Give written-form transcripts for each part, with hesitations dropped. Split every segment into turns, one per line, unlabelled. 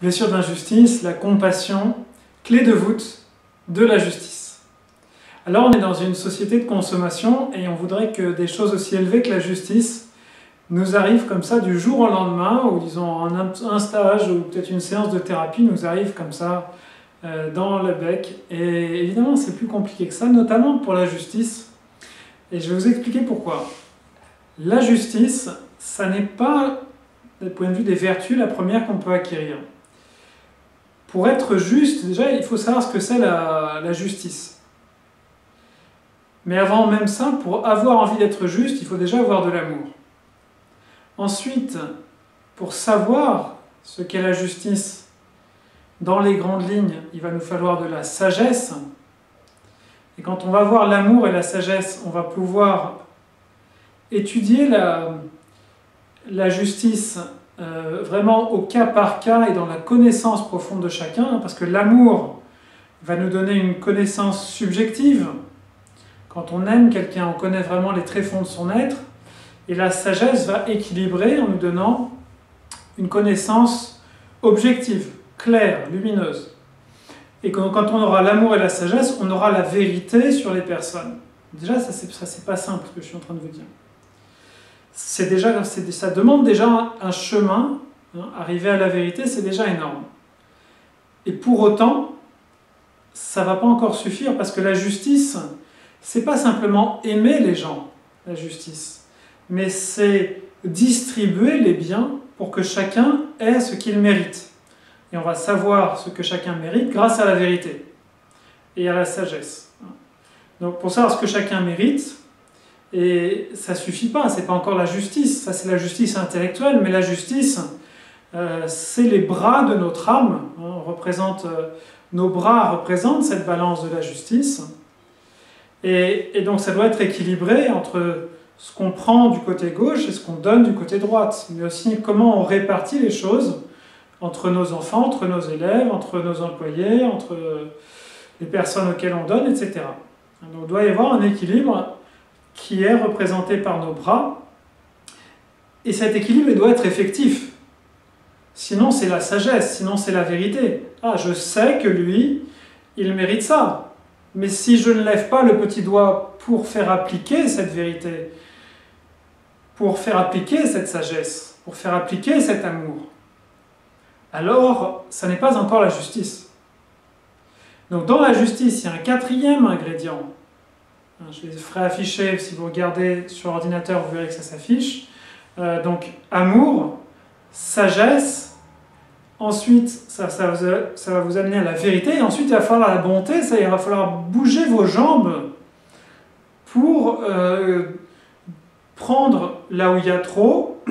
blessure d'injustice, la compassion, clé de voûte de la justice. Alors on est dans une société de consommation et on voudrait que des choses aussi élevées que la justice nous arrivent comme ça du jour au lendemain, ou disons un stage ou peut-être une séance de thérapie nous arrive comme ça dans le bec. Et évidemment c'est plus compliqué que ça, notamment pour la justice. Et je vais vous expliquer pourquoi. La justice, ça n'est pas, du point de vue des vertus, la première qu'on peut acquérir. Pour être juste, déjà, il faut savoir ce que c'est la justice. Mais avant même ça, pour avoir envie d'être juste, il faut déjà avoir de l'amour. Ensuite, pour savoir ce qu'est la justice, dans les grandes lignes, il va nous falloir de la sagesse. Et quand on va voir l'amour et la sagesse, on va pouvoir étudier la justice vraiment au cas par cas et dans la connaissance profonde de chacun, parce que l'amour va nous donner une connaissance subjective. Quand on aime quelqu'un, on connaît vraiment les tréfonds de son être, et la sagesse va équilibrer en nous donnant une connaissance objective, claire, lumineuse. Et quand on aura l'amour et la sagesse, on aura la vérité sur les personnes. Déjà, ça c'est pas simple ce que je suis en train de vous dire. Ça demande déjà un chemin. Arriver à la vérité, c'est déjà énorme. Et pour autant, ça ne va pas encore suffire, parce que la justice, c'est pas simplement aimer les gens, la justice, mais c'est distribuer les biens pour que chacun ait ce qu'il mérite. Et on va savoir ce que chacun mérite grâce à la vérité et à la sagesse. Donc pour savoir ce que chacun mérite, et ça ne suffit pas, c'est pas encore la justice, ça c'est la justice intellectuelle, mais la justice, c'est les bras de notre âme, nos bras représentent cette balance de la justice, et donc ça doit être équilibré entre ce qu'on prend du côté gauche et ce qu'on donne du côté droite, mais aussi comment on répartit les choses entre nos enfants, entre nos élèves, entre nos employés, entre les personnes auxquelles on donne, etc. Donc il doit y avoir un équilibre qui est représenté par nos bras, et cet équilibre doit être effectif. Sinon c'est la sagesse, sinon c'est la vérité. Ah, je sais que lui, il mérite ça. Mais si je ne lève pas le petit doigt pour faire appliquer cette vérité, pour faire appliquer cette sagesse, pour faire appliquer cet amour, alors ça n'est pas encore la justice. Donc dans la justice, il y a un quatrième ingrédient. Je les ferai afficher, si vous regardez sur l'ordinateur, vous verrez que ça s'affiche. Donc amour, sagesse, ensuite ça va vous amener à la vérité, et ensuite il va falloir la bonté, il va falloir bouger vos jambes pour prendre là où il y a trop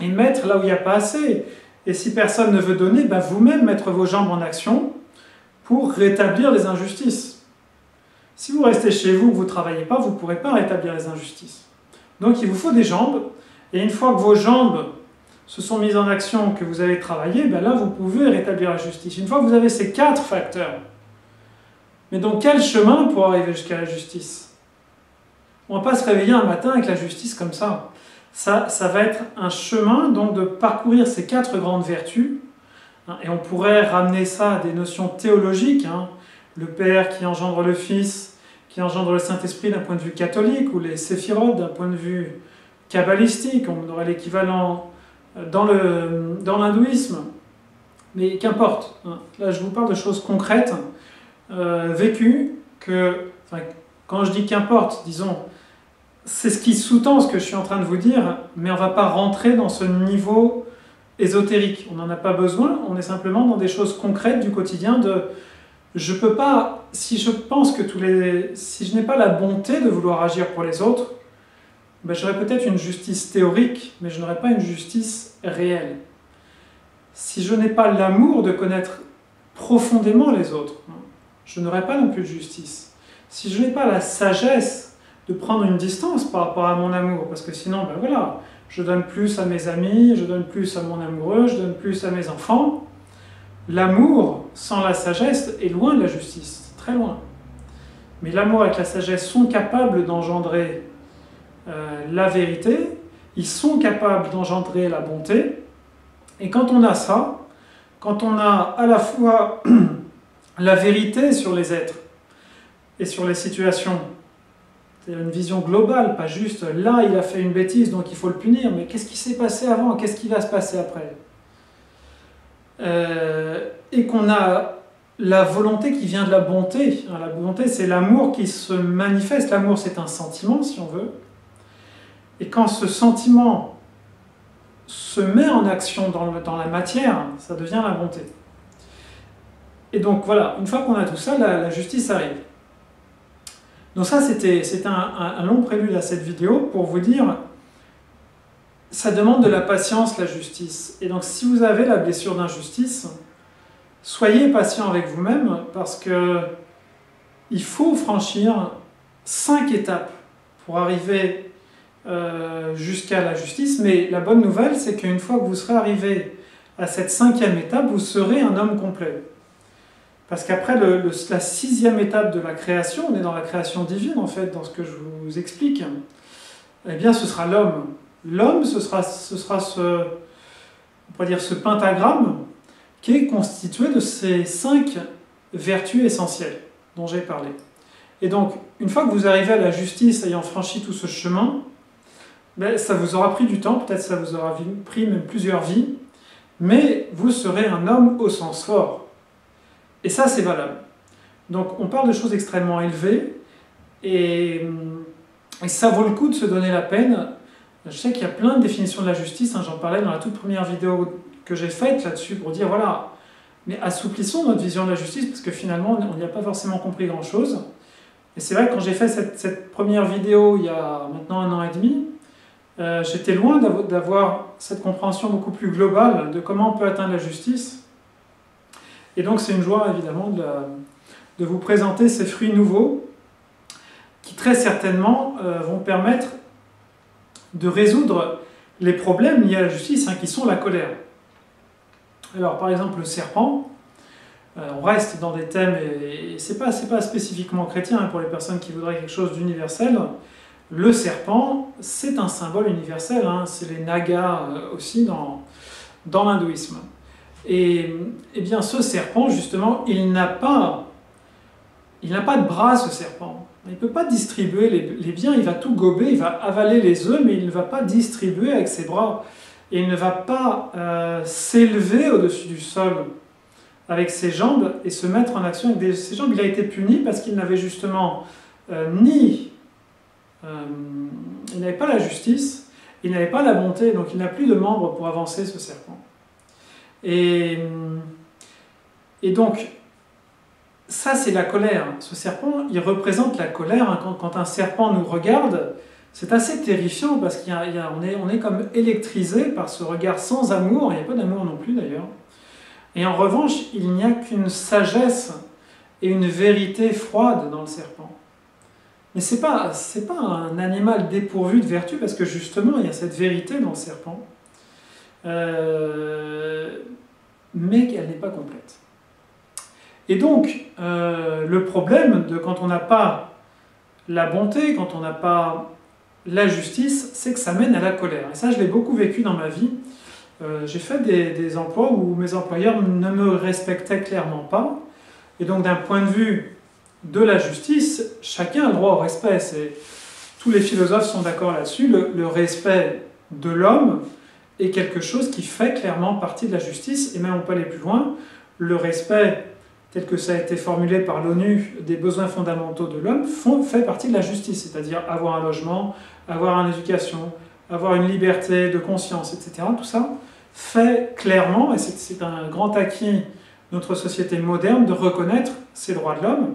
et mettre là où il n'y a pas assez. Et si personne ne veut donner, vous-même mettre vos jambes en action pour rétablir les injustices. Si vous restez chez vous, vous ne travaillez pas, vous ne pourrez pas rétablir les injustices. Donc il vous faut des jambes, et une fois que vos jambes se sont mises en action, que vous avez travaillé, là vous pouvez rétablir la justice. Une fois que vous avez ces 4 facteurs, mais donc quel chemin pour arriver jusqu'à la justice? On ne va pas se réveiller un matin avec la justice comme ça. Ça va être un chemin donc de parcourir ces 4 grandes vertus, et on pourrait ramener ça à des notions théologiques, le Père qui engendre le Fils, qui engendre le Saint-Esprit d'un point de vue catholique, ou les séphirotes d'un point de vue kabbalistique, on aurait l'équivalent dans l'hindouisme, mais qu'importe. Là je vous parle de choses concrètes, vécues, quand je dis qu'importe, disons, c'est ce qui sous-tend ce que je suis en train de vous dire, mais on ne va pas rentrer dans ce niveau ésotérique. On n'en a pas besoin, on est simplement dans des choses concrètes du quotidien je peux pas, si je pense que si je n'ai pas la bonté de vouloir agir pour les autres, j'aurais peut-être une justice théorique, mais je n'aurais pas une justice réelle. Si je n'ai pas l'amour de connaître profondément les autres, je n'aurai pas non plus de justice. Si je n'ai pas la sagesse de prendre une distance par rapport à mon amour, parce que sinon, je donne plus à mes amis, je donne plus à mon amoureux, je donne plus à mes enfants. L'amour sans la sagesse est loin de la justice, très loin. Mais l'amour avec la sagesse sont capables d'engendrer la vérité, ils sont capables d'engendrer la bonté, et quand on a ça, quand on a à la fois la vérité sur les êtres et sur les situations, c'est-à-dire une vision globale, pas juste là il a fait une bêtise donc il faut le punir, mais qu'est-ce qui s'est passé avant, qu'est-ce qui va se passer après, et qu'on a la volonté qui vient de la bonté. La bonté, c'est l'amour qui se manifeste. L'amour, c'est un sentiment, si on veut. Et quand ce sentiment se met en action dans la matière, ça devient la bonté. Et donc voilà, une fois qu'on a tout ça, la justice arrive. Donc ça, c'était un long prélude à cette vidéo pour vous dire, ça demande de la patience, la justice. Et donc si vous avez la blessure d'injustice, soyez patient avec vous-même parce que il faut franchir 5 étapes pour arriver jusqu'à la justice. Mais la bonne nouvelle, c'est qu'une fois que vous serez arrivé à cette 5e étape, vous serez un homme complet. Parce qu'après la 6e étape de la création, on est dans la création divine en fait, dans ce que je vous explique, eh bien ce sera l'homme. L'homme, ce sera on pourrait dire ce pentagramme qui est constitué de ces 5 vertus essentielles dont j'ai parlé. Et donc, une fois que vous arrivez à la justice ayant franchi tout ce chemin, ben, ça vous aura pris du temps, peut-être ça vous aura pris même plusieurs vies, mais vous serez un homme au sens fort. Et ça, c'est valable. Donc, on parle de choses extrêmement élevées, et ça vaut le coup de se donner la peine. Je sais qu'il y a plein de définitions de la justice, hein, j'en parlais dans la toute première vidéo que j'ai faite là-dessus pour dire, voilà, mais assouplissons notre vision de la justice, parce que finalement, on n'y a pas forcément compris grand-chose. Et c'est vrai que quand j'ai fait cette première vidéo il y a maintenant 1 an et demi, j'étais loin d'avoir cette compréhension beaucoup plus globale de comment on peut atteindre la justice. Et donc c'est une joie évidemment de vous présenter ces fruits nouveaux qui très certainement vont permettre de résoudre les problèmes liés à la justice, hein, qui sont la colère. Alors par exemple le serpent, on reste dans des thèmes, et c'est pas spécifiquement chrétien, hein, pour les personnes qui voudraient quelque chose d'universel. Le serpent, c'est un symbole universel, hein, c'est les nagas aussi dans l'hindouisme. Et bien ce serpent, justement, il n'a pas de bras, ce serpent. Il ne peut pas distribuer les biens, il va tout gober, il va avaler les œufs, mais il ne va pas distribuer avec ses bras. Et il ne va pas s'élever au-dessus du sol avec ses jambes et se mettre en action avec ses jambes. Il a été puni parce qu'il n'avait justement il n'avait pas la justice, il n'avait pas la bonté, donc il n'a plus de membres pour avancer, ce serpent. Et donc, ça c'est la colère. Ce serpent, il représente la colère. Hein. Quand un serpent nous regarde, c'est assez terrifiant parce qu'on est comme électrisé par ce regard sans amour. Il n'y a pas d'amour non plus d'ailleurs. Et en revanche, il n'y a qu'une sagesse et une vérité froide dans le serpent. Mais c'est pas un animal dépourvu de vertu parce que justement, il y a cette vérité dans le serpent. Mais qu'elle n'est pas complète. Et donc, le problème de quand on n'a pas la bonté, quand on n'a pas la justice, c'est que ça mène à la colère. Et ça, je l'ai beaucoup vécu dans ma vie. J'ai fait des emplois où mes employeurs ne me respectaient clairement pas. Et donc, d'un point de vue de la justice, chacun a le droit au respect. Tous les philosophes sont d'accord là-dessus. Le respect de l'homme est quelque chose qui fait clairement partie de la justice. Et même on peut aller plus loin. Le respect, tel que ça a été formulé par l'ONU, des besoins fondamentaux de l'homme, fait partie de la justice. C'est-à-dire avoir un logement, avoir une éducation, avoir une liberté de conscience, etc. Tout ça fait clairement, et c'est un grand acquis de notre société moderne, de reconnaître ces droits de l'homme.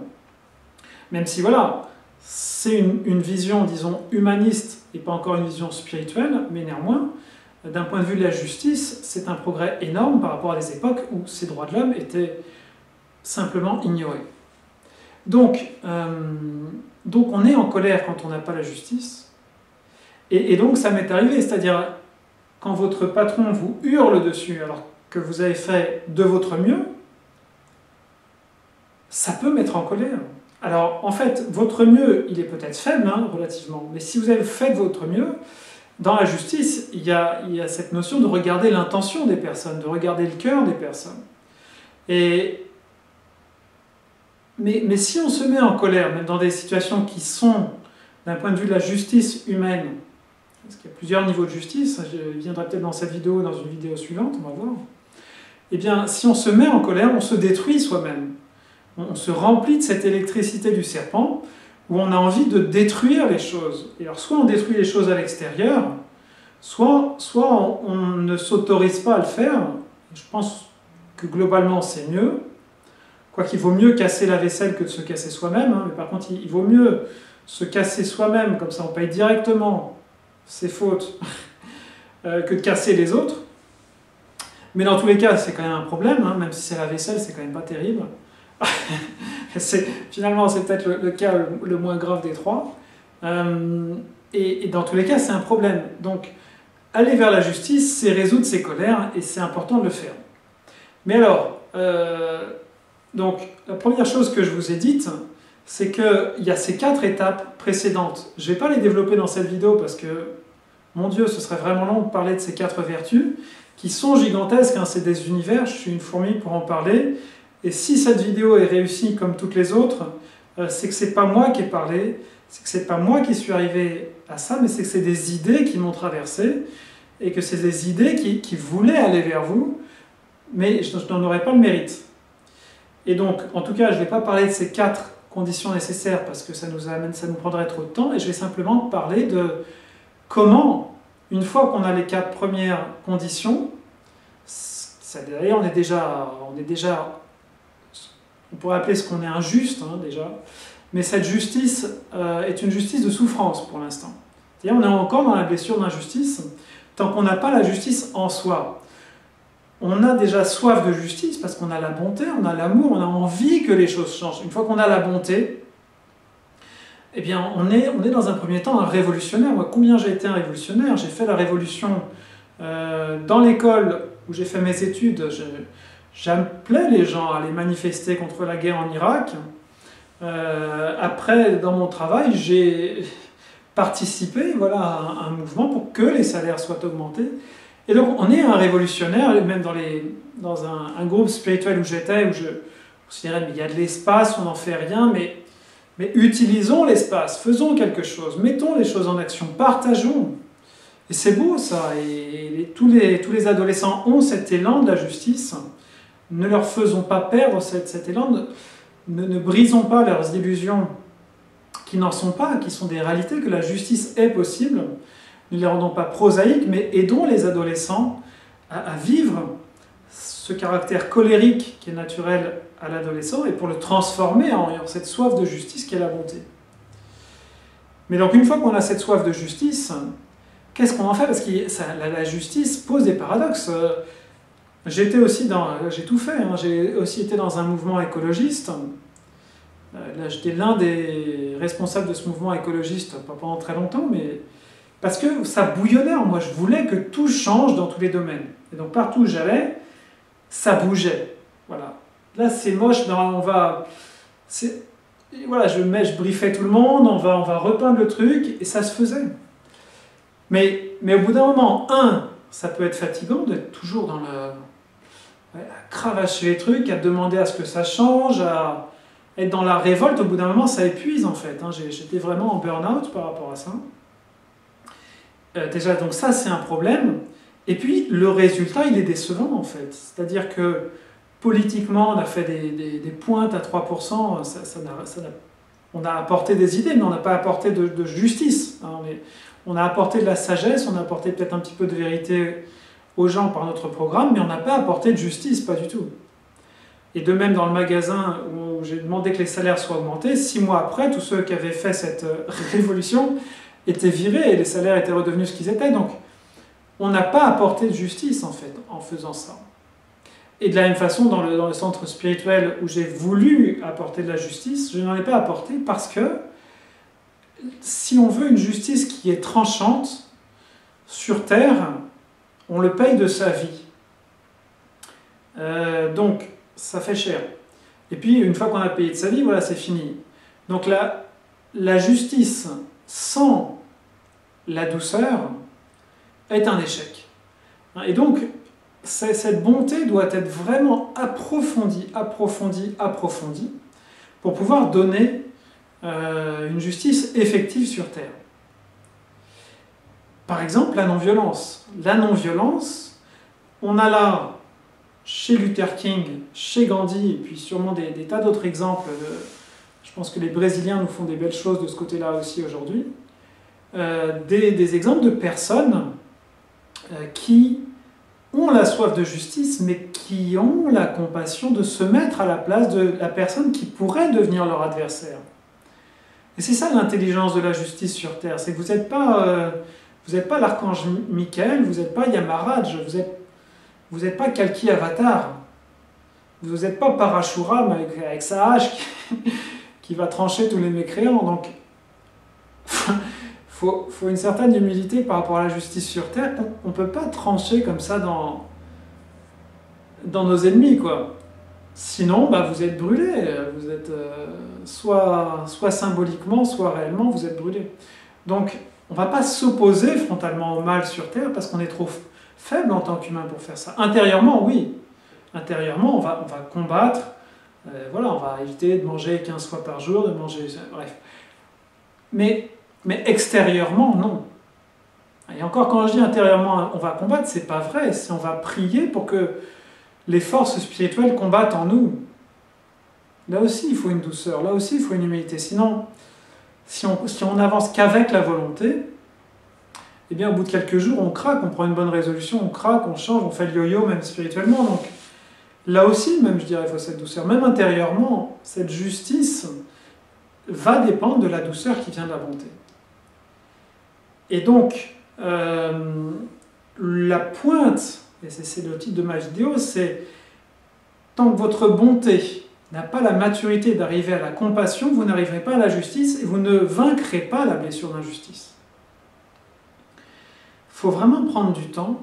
Même si, voilà, c'est une vision, disons, humaniste et pas encore une vision spirituelle, mais néanmoins, d'un point de vue de la justice, c'est un progrès énorme par rapport à des époques où ces droits de l'homme étaient simplement ignorés. Donc on est en colère quand on n'a pas la justice, et donc ça m'est arrivé, c'est-à-dire quand votre patron vous hurle dessus alors que vous avez fait de votre mieux, ça peut mettre en colère. Alors, en fait, votre mieux, il est peut-être faible, hein, relativement, mais si vous avez fait de votre mieux, dans la justice, il y a cette notion de regarder l'intention des personnes, de regarder le cœur des personnes. Mais si on se met en colère, même dans des situations qui sont, d'un point de vue de la justice humaine, parce qu'il y a plusieurs niveaux de justice, je viendrai peut-être dans cette vidéo, dans une vidéo suivante, on va voir. Eh bien, si on se met en colère, on se détruit soi-même. On se remplit de cette électricité du serpent, où on a envie de détruire les choses. Et alors, soit on détruit les choses à l'extérieur, soit on ne s'autorise pas à le faire. Je pense que globalement, c'est mieux. Quoiqu'il vaut mieux casser la vaisselle que de se casser soi-même. Mais par contre, il vaut mieux se casser soi-même, comme ça on paye directement ses fautes, que de casser les autres. Mais dans tous les cas, c'est quand même un problème, même si c'est la vaisselle, c'est quand même pas terrible. Finalement, c'est peut-être le cas le moins grave des trois. Et dans tous les cas, c'est un problème. Donc, aller vers la justice, c'est résoudre ses colères, et c'est important de le faire. Mais alors, donc, la première chose que je vous ai dite, c'est qu'il y a ces 4 étapes précédentes. Je ne vais pas les développer dans cette vidéo parce que, mon Dieu, ce serait vraiment long de parler de ces 4 vertus, qui sont gigantesques, c'est des univers, je suis une fourmi pour en parler. Et si cette vidéo est réussie comme toutes les autres, c'est que c'est pas moi qui ai parlé, c'est que c'est pas moi qui suis arrivé à ça, mais c'est que c'est des idées qui m'ont traversé, et que c'est des idées qui voulaient aller vers vous, mais je n'en aurais pas le mérite. Et donc, en tout cas, je ne vais pas parler de ces 4 conditions nécessaires, parce que ça nous prendrait trop de temps, et je vais simplement parler de comment, une fois qu'on a les 4 premières conditions, d'ailleurs on est déjà, on pourrait appeler ce qu'on est injuste déjà, mais cette justice est une justice de souffrance pour l'instant. C'est-à-dire on est encore dans la blessure d'injustice, tant qu'on n'a pas la justice en soi. On a déjà soif de justice parce qu'on a la bonté, on a l'amour, on a envie que les choses changent. Une fois qu'on a la bonté, eh bien, on est dans un premier temps un révolutionnaire. Moi, combien j'ai été un révolutionnaire? J'ai fait la révolution dans l'école où j'ai fait mes études. J'appelais les gens à aller manifester contre la guerre en Irak. Après, dans mon travail, j'ai participé à un mouvement pour que les salaires soient augmentés. Et donc, on est un révolutionnaire, même dans un groupe spirituel où j'étais, où je considérais, mais il y a de l'espace, on n'en fait rien, mais utilisons l'espace, faisons quelque chose, mettons les choses en action, partageons. Et c'est beau ça, et tous les adolescents ont cet élan de la justice. Ne leur faisons pas perdre cet élan, ne brisons pas leurs illusions qui n'en sont pas, qui sont des réalités, que la justice est possible. Ne les rendons pas prosaïques, mais aidons les adolescents à vivre ce caractère colérique qui est naturel à l'adolescent et pour le transformer en cette soif de justice qui est la bonté. Mais donc une fois qu'on a cette soif de justice, qu'est-ce qu'on en fait? Parce que la justice pose des paradoxes. J'ai tout fait, j'ai aussi été dans un mouvement écologiste. Là, j'étais l'un des responsables de ce mouvement écologiste, pas pendant très longtemps, mais parce que ça bouillonnait en moi. Je voulais que tout change dans tous les domaines. Et donc partout où j'allais, ça bougeait. Voilà. Là, c'est moche, je briefais tout le monde, on va repeindre le truc, et ça se faisait. Mais au bout d'un moment, ça peut être fatigant d'être toujours à cravacher les trucs, à demander à ce que ça change, à être dans la révolte. Au bout d'un moment, ça épuise en fait. J'étais vraiment en burn-out par rapport à ça. Déjà, donc ça, c'est un problème. Et puis, le résultat, il est décevant en fait. C'est-à-dire que politiquement, on a fait des pointes à 3%, on a apporté des idées, mais on n'a pas apporté de justice. On a apporté de la sagesse, on a apporté peut-être un petit peu de vérité aux gens par notre programme, mais on n'a pas apporté de justice, pas du tout. Et de même dans le magasin où j'ai demandé que les salaires soient augmentés, 6 mois après, tous ceux qui avaient fait cette révolution étaient virés et les salaires étaient redevenus ce qu'ils étaient. Donc, on n'a pas apporté de justice, en fait, en faisant ça. Et de la même façon, dans le centre spirituel où j'ai voulu apporter de la justice, je n'en ai pas apporté parce que si on veut une justice qui est tranchante sur Terre, on le paye de sa vie. Donc, ça fait cher. Et puis, une fois qu'on a payé de sa vie, voilà, c'est fini. Donc, la justice sans la douceur est un échec. Et donc, cette bonté doit être vraiment approfondie, approfondie, approfondie, pour pouvoir donner une justice effective sur Terre. Par exemple, la non-violence. La non-violence, on a là, chez Luther King, chez Gandhi, et puis sûrement des tas d'autres exemples. Je pense que les Brésiliens nous font des belles choses de ce côté-là aussi aujourd'hui. Des exemples de personnes qui ont la soif de justice, mais qui ont la compassion de se mettre à la place de la personne qui pourrait devenir leur adversaire. Et c'est ça l'intelligence de la justice sur Terre, c'est que vous n'êtes pas l'archange Michael, vous n'êtes pas Yamaraj, vous n'êtes pas Kalki Avatar, vous n'êtes pas Parashuram avec sa hache qui va trancher tous les mécréants. Donc, faut une certaine humilité par rapport à la justice sur Terre. On ne peut pas trancher comme ça dans nos ennemis, quoi. Sinon, vous êtes brûlés. Vous êtes soit symboliquement, soit réellement, vous êtes brûlés. Donc, on ne va pas s'opposer frontalement au mal sur Terre parce qu'on est trop faible en tant qu'humain pour faire ça. Intérieurement, oui. Intérieurement, on va combattre. On va éviter de manger 15 fois par jour, de manger... Bref. Mais extérieurement, non. Et encore, quand je dis intérieurement, on va combattre, c'est pas vrai. On va prier pour que les forces spirituelles combattent en nous. Là aussi, il faut une douceur. Là aussi, il faut une humilité. Sinon, si on n'avance qu'avec la volonté, eh bien, au bout de quelques jours, on craque, on prend une bonne résolution, on craque, on change, on fait le yo-yo, même spirituellement. Donc, là aussi, même, je dirais, il faut cette douceur. Même intérieurement, cette justice va dépendre de la douceur qui vient de la bonté. Et donc, la pointe, et c'est le titre de ma vidéo, c'est tant que votre bonté n'a pas la maturité d'arriver à la compassion, vous n'arriverez pas à la justice et vous ne vaincrez pas la blessure d'injustice. Il faut vraiment prendre du temps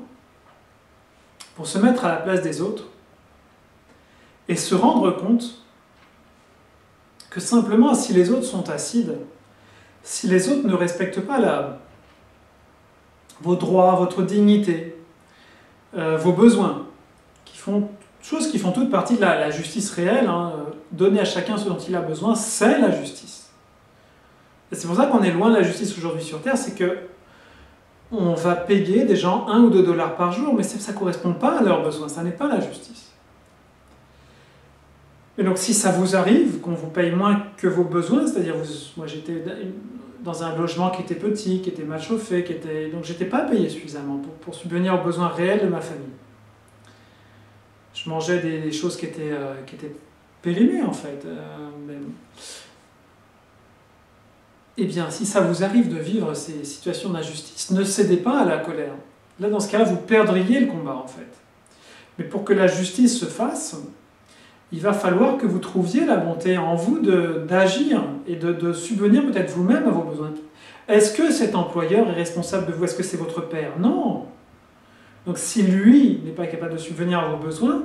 pour se mettre à la place des autres et se rendre compte que simplement, si les autres sont acides, si les autres ne respectent pas vos droits, votre dignité, vos besoins, choses qui font toute partie de la justice réelle, donner à chacun ce dont il a besoin, c'est la justice. Et c'est pour ça qu'on est loin de la justice aujourd'hui sur Terre, c'est que on va payer des gens 1 ou 2 dollars par jour, mais ça ne correspond pas à leurs besoins, ça n'est pas la justice. Et donc si ça vous arrive, qu'on vous paye moins que vos besoins, c'est-à-dire, moi j'étais dans un logement qui était petit, qui était mal chauffé, donc j'étais pas payé suffisamment pour subvenir aux besoins réels de ma famille. Je mangeais des choses qui étaient périmées en fait. Eh bien, si ça vous arrive de vivre ces situations d'injustice, ne cédez pas à la colère. Là, dans ce cas-là, vous perdriez le combat en fait. Mais pour que la justice se fasse, il va falloir que vous trouviez la bonté en vous d'agir et de subvenir peut-être vous-même à vos besoins. Est-ce que cet employeur est responsable de vous? Est-ce que c'est votre père? Non. Donc si lui n'est pas capable de subvenir à vos besoins,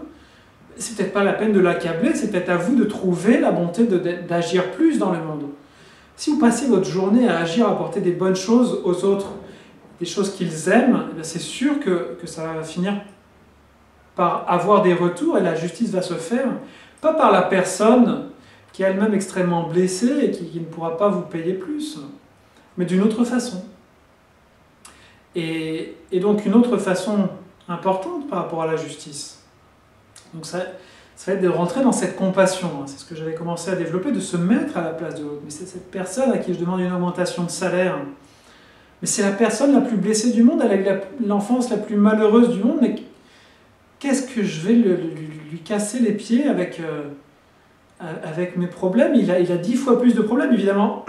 c'est peut-être pas la peine de l'accabler, c'est peut-être à vous de trouver la bonté d'agir plus dans le monde. Si vous passez votre journée à agir, à apporter des bonnes choses aux autres, des choses qu'ils aiment, c'est sûr que ça va finir par avoir des retours et la justice va se faire, pas par la personne qui est elle-même extrêmement blessée et qui ne pourra pas vous payer plus, mais d'une autre façon. Et donc une autre façon importante par rapport à la justice. Donc ça va être de rentrer dans cette compassion, c'est ce que j'avais commencé à développer, de se mettre à la place de l'autre. Mais c'est cette personne à qui je demande une augmentation de salaire. Mais c'est la personne la plus blessée du monde, elle a eu l'enfance la plus malheureuse du monde, mais qu'est-ce que je vais lui casser les pieds avec mes problèmes? Il a 10 fois plus de problèmes, évidemment.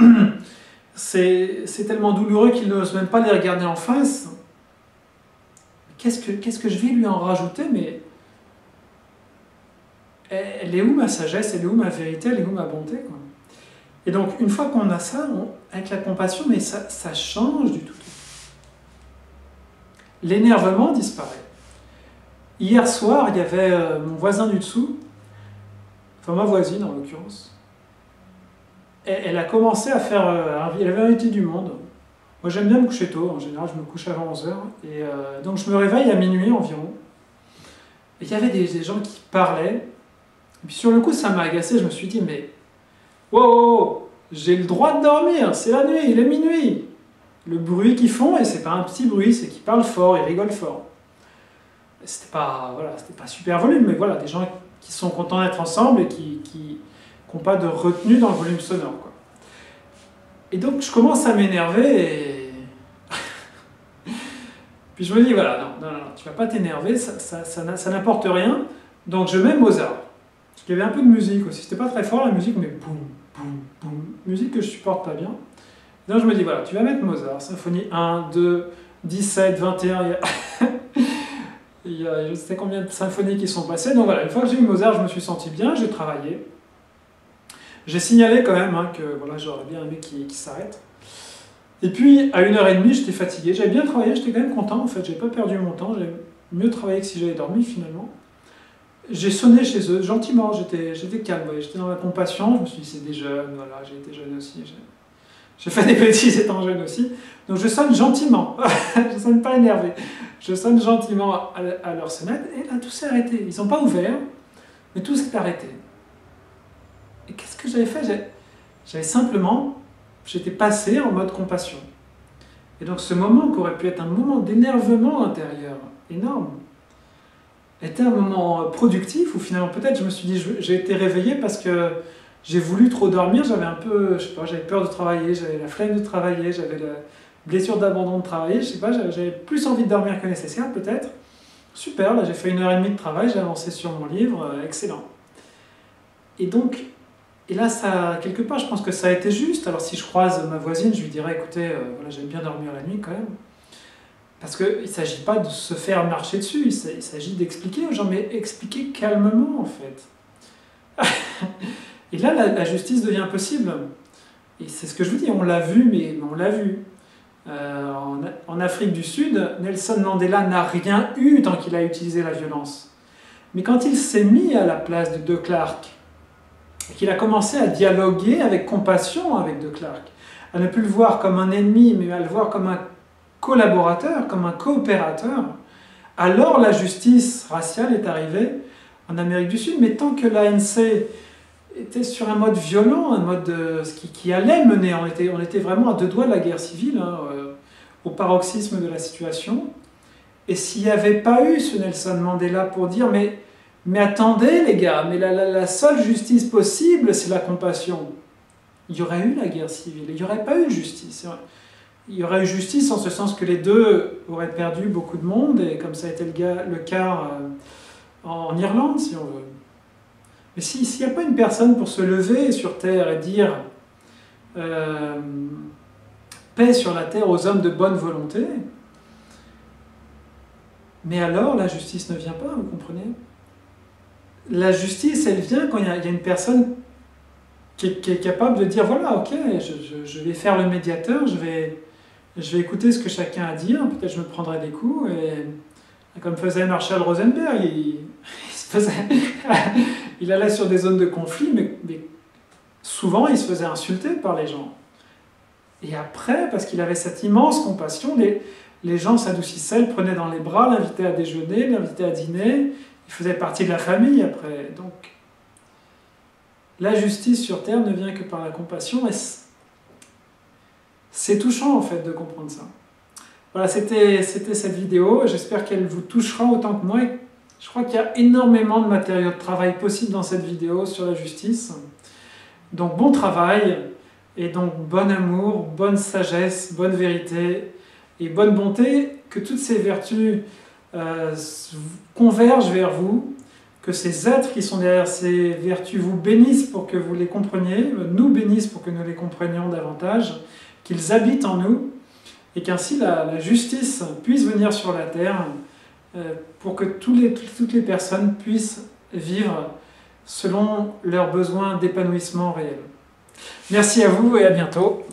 C'est tellement douloureux qu'il n'ose même pas les regarder en face. Qu'est-ce que je vais lui en rajouter? Mais elle est où ma sagesse? Elle est où ma vérité? Elle est où ma bonté, quoi? Et donc, une fois qu'on a ça, avec la compassion, mais ça change du tout. L'énervement disparaît. Hier soir, il y avait mon voisin du dessous, enfin ma voisine en l'occurrence, elle a commencé à faire... elle avait invité du monde. Moi j'aime bien me coucher tôt, en général je me couche avant 11h, et donc je me réveille à minuit environ. Et il y avait des gens qui parlaient. Et puis sur le coup, ça m'a agacé. Je me suis dit, mais wow, j'ai le droit de dormir, c'est la nuit, il est minuit. Le bruit qu'ils font, et c'est pas un petit bruit, c'est qu'ils parlent fort, ils rigolent fort. C'était pas, voilà, c'était pas super volume, mais voilà, des gens qui sont contents d'être ensemble et qui n'ont pas de retenue dans le volume sonore, quoi. Et donc je commence à m'énerver et... Puis je me dis, voilà, non, tu vas pas t'énerver, ça n'apporte rien. Donc je mets Mozart. Parce qu'il y avait un peu de musique aussi, c'était pas très fort la musique, mais boum, boum, boum. Musique que je supporte pas bien. Et donc je me dis, voilà, tu vas mettre Mozart, symphonie 1, 2, 17, 21, il y a je sais combien de symphonies qui sont passées. Donc voilà, une fois que j'ai eu Mozart, je me suis senti bien, j'ai travaillé. J'ai signalé quand même que voilà, j'aurais bien aimé qu'il s'arrête. Et puis, à 1h30, j'étais fatigué. J'avais bien travaillé, j'étais quand même content, en fait. J'ai pas perdu mon temps, j'ai mieux travaillé que si j'avais dormi, finalement. J'ai sonné chez eux, gentiment, j'étais calme, ouais. J'étais dans la compassion. Je me suis dit, c'est des jeunes, voilà, j'ai été jeune aussi. J'ai fait des bêtises étant jeune aussi. Donc je sonne gentiment, je sonne pas énervé. Je sonne gentiment à leur sonnette, et là, tout s'est arrêté. Ils n'ont pas ouvert, mais tout s'est arrêté. Et qu'est-ce que j'avais fait? J'avais simplement... J'étais passé en mode compassion. Et donc ce moment, qui aurait pu être un moment d'énervement intérieur énorme, était un moment productif où finalement peut-être je me suis dit, j'ai été réveillé parce que j'ai voulu trop dormir, j'avais un peu, je sais pas, j'avais peur de travailler, j'avais la flemme de travailler, j'avais la blessure d'abandon de travailler, je sais pas, j'avais plus envie de dormir que nécessaire peut-être. Super, là j'ai fait 1h30 de travail, j'ai avancé sur mon livre, excellent. Et donc, et là, ça, quelque part, je pense que ça a été juste. Alors si je croise ma voisine, je lui dirais, écoutez, voilà, j'aime bien dormir la nuit quand même. Parce qu'il ne s'agit pas de se faire marcher dessus, il s'agit d'expliquer aux gens, mais expliquer calmement en fait. Et là, la justice devient possible. Et c'est ce que je vous dis, on l'a vu, mais on l'a vu. En Afrique du Sud, Nelson Mandela n'a rien eu tant qu'il a utilisé la violence. Mais quand il s'est mis à la place de De Klerk, qu'il a commencé à dialoguer avec compassion avec De Klerk, à ne plus le voir comme un ennemi, mais à le voir comme un collaborateur, comme un coopérateur, alors la justice raciale est arrivée en Amérique du Sud. Mais tant que l'ANC était sur un mode violent, un mode qui allait mener, on était vraiment à 2 doigts de la guerre civile, au paroxysme de la situation. Et s'il n'y avait pas eu ce Nelson Mandela pour dire mais attendez les gars, mais la seule justice possible, c'est la compassion. Il y aurait eu la guerre civile, il n'y aurait pas eu justice. Il y aurait eu justice en ce sens que les deux auraient perdu beaucoup de monde, et comme ça a été le cas en Irlande, si on veut. Mais s'il n'y a pas une personne pour se lever sur terre et dire paix sur la terre aux hommes de bonne volonté, mais alors la justice ne vient pas, vous comprenez? La justice, elle vient quand il y a une personne qui est capable de dire, voilà, ok, je vais faire le médiateur, je vais écouter ce que chacun a à dire, peut-être je me prendrai des coups, et comme faisait Marshall Rosenberg, il allait sur des zones de conflit, mais souvent il se faisait insulter par les gens. Et après, parce qu'il avait cette immense compassion, les gens s'adoucissaient, le prenaient dans les bras, l'invitaient à déjeuner, l'invitaient à dîner. Il faisait partie de la famille après. Donc, la justice sur terre ne vient que par la compassion. Et c'est touchant en fait de comprendre ça. Voilà, c'était cette vidéo. J'espère qu'elle vous touchera autant que moi. Je crois qu'il y a énormément de matériaux de travail possible dans cette vidéo sur la justice. Donc, bon travail. Et donc, bon amour, bonne sagesse, bonne vérité et bonne bonté. Que toutes ces vertus convergent vers vous, que ces êtres qui sont derrière ces vertus vous bénissent pour que vous les compreniez, nous bénissent pour que nous les comprenions davantage, qu'ils habitent en nous, et qu'ainsi la justice puisse venir sur la terre pour que toutes les personnes puissent vivre selon leurs besoins d'épanouissement réel. Merci à vous et à bientôt.